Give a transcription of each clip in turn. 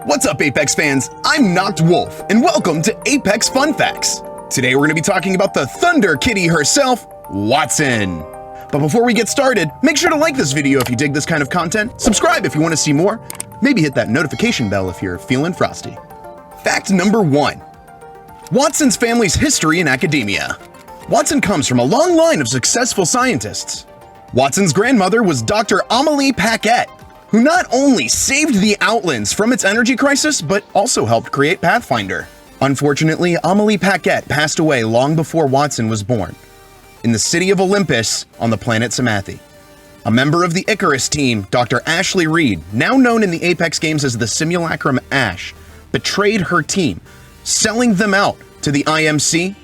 What's up, Apex fans? I'm Knocked Wolf, and welcome to Apex Fun Facts. Today we're going to be talking about the Thunder Kitty herself, Wattson. But before we get started, make sure to like this video if you dig this kind of content, subscribe if you want to see more, maybe hit that notification bell if you're feeling frosty. Fact number 1. Wattson's family's history in academia. Wattson comes from a long line of successful scientists. Wattson's grandmother was Dr. Amelie Paquette, who not only saved the Outlands from its energy crisis, but also helped create Pathfinder. Unfortunately, Amelie Paquette passed away long before Wattson was born, in the city of Olympus on the planet Samathi. A member of the Icarus team, Dr. Ashley Reed, now known in the Apex games as the Simulacrum Ash, betrayed her team, selling them out to the IMC,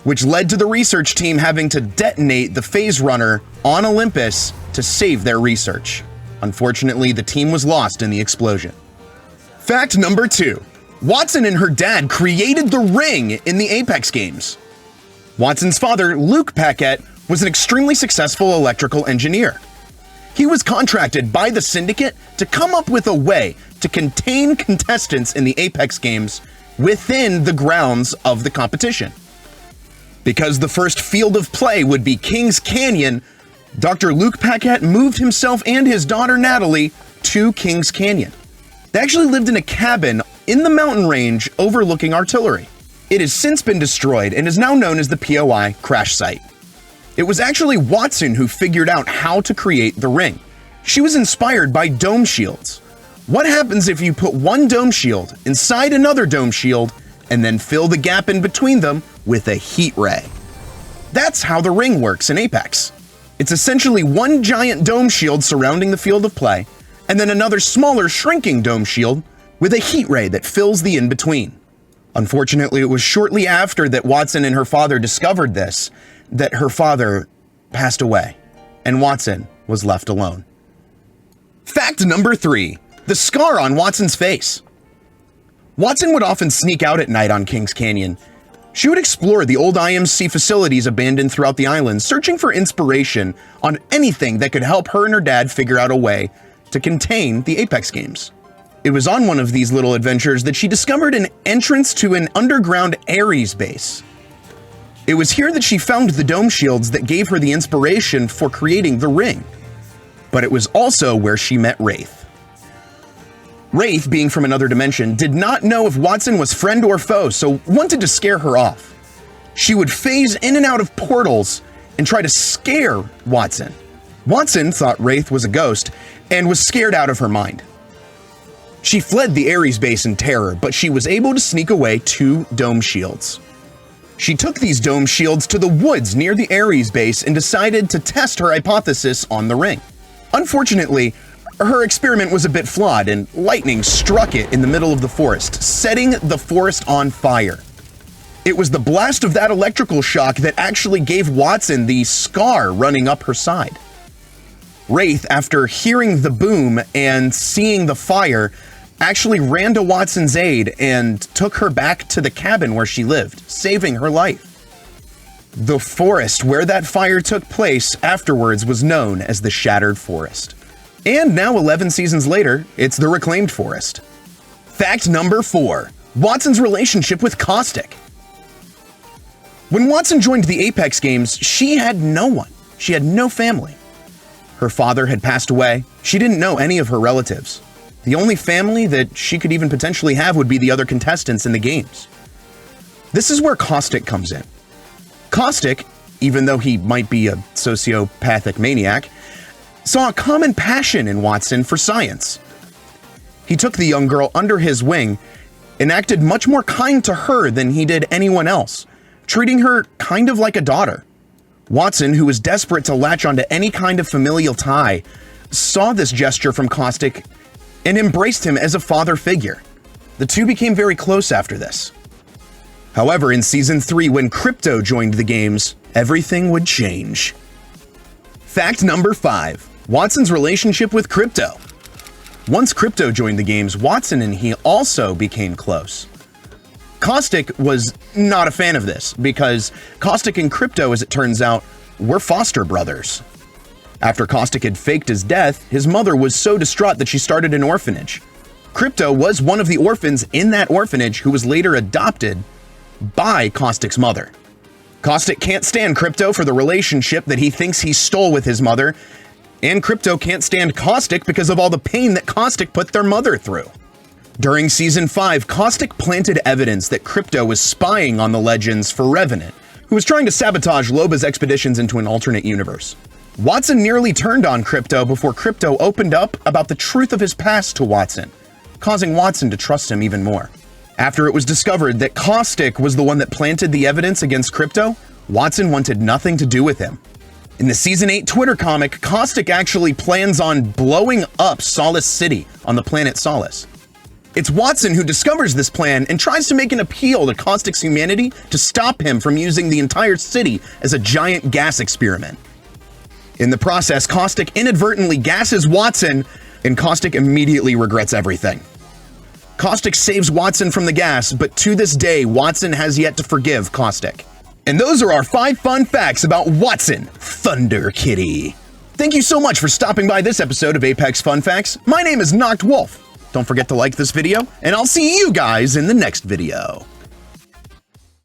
which led to the research team having to detonate the phase runner on Olympus to save their research. Unfortunately, the team was lost in the explosion. Fact number 2. Wattson and her dad created the ring in the Apex games. Wattson's father, Luke Paquette, was an extremely successful electrical engineer. He was contracted by the Syndicate to come up with a way to contain contestants in the Apex games within the grounds of the competition. Because the first field of play would be Kings Canyon, Dr. Luke Paquette moved himself and his daughter Natalie to Kings Canyon. They actually lived in a cabin in the mountain range overlooking artillery. It has since been destroyed and is now known as the POI crash site. It was actually Wattson who figured out how to create the ring. She was inspired by dome shields. What happens if you put one dome shield inside another dome shield and then fill the gap in between them with a heat ray? That's how the ring works in Apex. It's essentially one giant dome shield surrounding the field of play, and then another smaller shrinking dome shield with a heat ray that fills the in-between. Unfortunately, it was shortly after that Wattson and her father discovered this that her father passed away, and Wattson was left alone. Fact number 3. The scar on Wattson's face. Wattson would often sneak out at night on Kings Canyon. She would explore the old IMC facilities abandoned throughout the island, searching for inspiration on anything that could help her and her dad figure out a way to contain the Apex games. It was on one of these little adventures that she discovered an entrance to an underground Ares base. It was here that she found the dome shields that gave her the inspiration for creating the ring. But it was also where she met Wraith. Wraith, being from another dimension, did not know if Wattson was friend or foe, so wanted to scare her off. She would phase in and out of portals and try to scare Wattson. Wattson thought Wraith was a ghost and was scared out of her mind. She fled the Ares base in terror, but she was able to sneak away 2 dome shields. She took these dome shields to the woods near the Ares base and decided to test her hypothesis on the ring. Unfortunately, her experiment was a bit flawed, and lightning struck it in the middle of the forest, setting the forest on fire. It was the blast of that electrical shock that actually gave Wattson the scar running up her side. Wraith, after hearing the boom and seeing the fire, actually ran to Wattson's aid and took her back to the cabin where she lived, saving her life. The forest where that fire took place afterwards was known as the Shattered Forest. And now, 11 seasons later, it's the Reclaimed Forest. Fact number 4. Wattson's relationship with Caustic. When Wattson joined the Apex games, she had no one. She had no family. Her father had passed away. She didn't know any of her relatives. The only family that she could even potentially have would be the other contestants in the games. This is where Caustic comes in. Caustic, even though he might be a sociopathic maniac, saw a common passion in Wattson for science. He took the young girl under his wing and acted much more kind to her than he did anyone else, treating her kind of like a daughter. Wattson, who was desperate to latch onto any kind of familial tie, saw this gesture from Caustic and embraced him as a father figure. The two became very close after this. However, in Season 3, when Crypto joined the games, everything would change. Fact number 5. Wattson's relationship with Crypto. Once Crypto joined the games, Wattson and he also became close. Caustic was not a fan of this, because Caustic and Crypto, as it turns out, were foster brothers. After Caustic had faked his death, his mother was so distraught that she started an orphanage. Crypto was one of the orphans in that orphanage who was later adopted by Caustic's mother. Caustic can't stand Crypto for the relationship that he thinks he stole with his mother, and Crypto can't stand Caustic because of all the pain that Caustic put their mother through. During Season 5, Caustic planted evidence that Crypto was spying on the Legends for Revenant, who was trying to sabotage Loba's expeditions into an alternate universe. Wattson nearly turned on Crypto before Crypto opened up about the truth of his past to Wattson, causing Wattson to trust him even more. After it was discovered that Caustic was the one that planted the evidence against Crypto, Wattson wanted nothing to do with him. In the Season 8 Twitter comic, Caustic actually plans on blowing up Solace City on the planet Solace. It's Wattson who discovers this plan and tries to make an appeal to Caustic's humanity to stop him from using the entire city as a giant gas experiment. In the process, Caustic inadvertently gasses Wattson, and Caustic immediately regrets everything. Caustic saves Wattson from the gas, but to this day, Wattson has yet to forgive Caustic. And those are our 5 fun facts about Wattson, Thunder Kitty. Thank you so much for stopping by this episode of Apex Fun Facts. My name is Knocked Wolf. Don't forget to like this video, and I'll see you guys in the next video.